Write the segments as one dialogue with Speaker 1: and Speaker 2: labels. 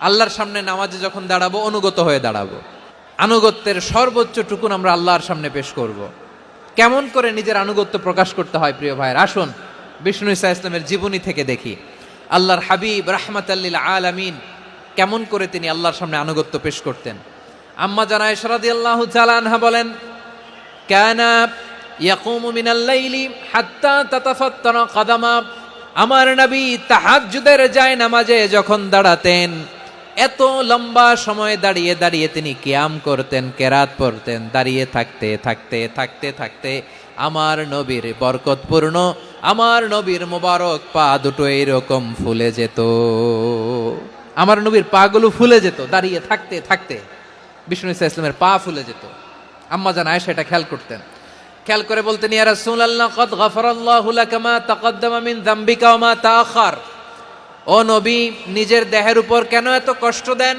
Speaker 1: আল্লাহর সামনে নামাজে যখন দাঁড়াবো অনুগত হয়ে দাঁড়াবো, আনুগত্যের সর্বোচ্চ টুকুন আমরা আল্লাহর সামনে পেশ করব। কেমন করে নিজের আনুগত্য প্রকাশ করতে হয় প্রিয় ভাইয়ের, আসুন বিষ্ণু ঈসা ইসলামের জীবনী থেকে দেখি। আল্লাহর হাবিব রাহমাতাল্লিল আলামিন কেমন করে তিনি আল্লাহর সামনে আনুগত্য পেশ করতেন। আম্মা জানা আয়েশা রাদিয়াল্লাহু তাআলা আনহা বলেন, কানা ইয়াকুমু মিনাল লাইলি হাত্তা তাতাফাত্তারা কাদামা, আমার নবী তাহাজ্জুদের যায় নামাজে যখন দাঁড়াতেন, এত লম্বা সময় দাঁড়িয়ে দাঁড়িয়ে তিনি কিয়াম করতেন, কেরাত পড়তেন। দাঁড়িয়ে থাকতে থাকতে থাকতে থাকতে আমার নবীর বরকতপূর্ণ, আমার নবীর মোবারক পা দুটো এইরকম ফুলে যেত, আমার নবীর পাগুলো ফুলে যেত দাঁড়িয়ে থাকতে থাকতে। বিষ্ণু ঈসা ইসলামের পা ফুলে যেত। আম্মা জান আয়েশা এটা খেয়াল করতেন। খেয়াল করে বলতেন, ইয়া রাসূলুল্লাহ কদ গফারাল্লাহু লাকা মা তাকদ্দামা মিন যামবিকা ওয়া মা তাআখার। ও নবী, নিজের দেহের উপর কেন এত কষ্ট দেন?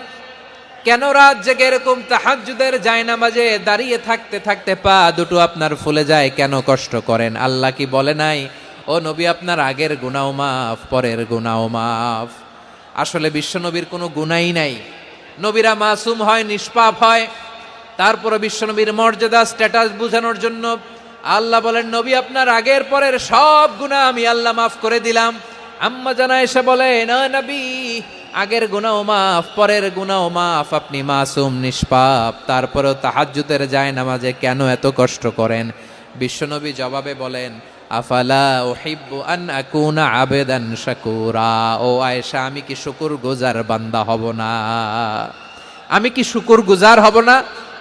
Speaker 1: কেন রাত জেগে এরকম তাহাজ্জুদের জায়নামাজে দাঁড়িয়ে থাকতে থাকতে পা দুটো আপনার ফুলে যায়? কেন কষ্ট করেন? আল্লাহ কি বলে নাই, ও নবী আপনার আগের গুনাহ মাফ, পরের গুনাহ মাফ? আসলে বিশ্ব নবীর কোনো গুনাহই নাই। নবীরা মাসুম হয়, নিষ্পাপ হয়। তারপরে বিশ্বনবীর মর্যাদা স্ট্যাটাস বোঝানোর জন্য আল্লাহ বলেন, নবী আপনার আগের পরের সব গুনাহ আমি আল্লাহ মাফ করে দিলাম। আম্মা জানা এসে বলে, না নবী, আগের গুনাহ মাফ, পরের গুনাহ মাফ, আপনি মাসুম নিষ্পাপ, তারপরেও তাহাজ্জুদের যায় নামাজে কেন এত কষ্ট করেন? বিশ্বনবী জবাবে বলেন, আফালা উহিব্বু আন আকুনা আবেদান শাকুরা। ও আয়েশা, আমি কি শুকরগুজার বান্দা হব না? আমি কি শুকরগুজার হব না?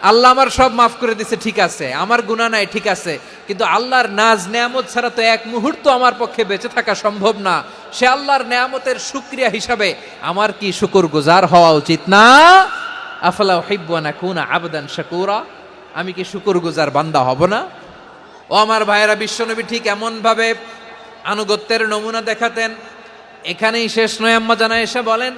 Speaker 1: আল্লাহ আমার সব মাফ করে দিছে, ঠিক আছে, আমার গুনাহ নাই, ঠিক আছে, কিন্তু আল্লাহর নাজ নেয়ামত ছাড়া তো এক মুহূর্ত আমার পক্ষে বেঁচে থাকা সম্ভব না। সে আল্লাহর নেয়ামতের শুকরিয়া হিসাবে আমার কি শুকরগুজার হওয়া উচিত না? আফালা উহিব্বু আন আকুনা আবদান শাকুরা, আমি কি শুকরগুজার বান্দা হব না? ও আমার ভাইয়েরা, বিশ্বনবী ঠিক এমন ভাবে আনুগত্যের নমুনা দেখাতেন। এখানেই শেষ নয়। আম্মা জানা এসে বলেন,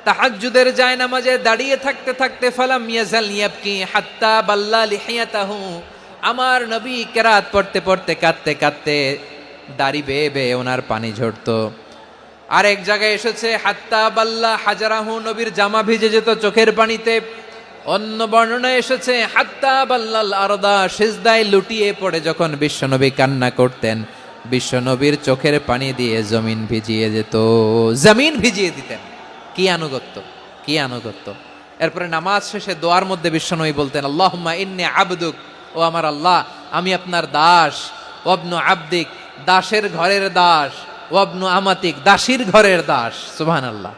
Speaker 1: তাহাজ্জুদের জায়নামাজে দাঁড়িয়ে থাকতে থাকতে ফালাম ইয়াজাল ইয়াবকি হাত্তা বাল্লা লিহিয়াতাহু, আমার নবী কেরাত পড়তে পড়তে কাঁদতে কাঁদতে দাড়ি বেয়ে বেয়ে ওনার পানি ঝরতো। আর এক জায়গায় এসেছে হাত্তা বাল্লা হাজারাহু, নবীর জামা ভিজে যেত চোখের পানিতে। অন্য বর্ণনায় এসেছে হাত্তা বাল্লাল আরদা, সিজদায় লুটিয়ে পড়ে যখন বিশ্বনবী কান্না করতেন, বিশ্বনবীর চোখের পানি দিয়ে জমিন ভিজিয়ে যেত, জমিন ভিজিয়ে দিতেন। কি আনুগত্য, কি আনুগত্য! এরপরে নামাজ শেষে দোয়ার মধ্যে বিশ্বনবী বলতেন, আল্লাহুম্মা ইন্নী আবদুক, ও আমার আল্লাহ, আমি আপনার দাস। ওয়াবনু আবদিক, দাসের ঘরের দাস। ওয়াবনু আমাতিক, দাসীর ঘরের দাস। সুবহানাল্লাহ।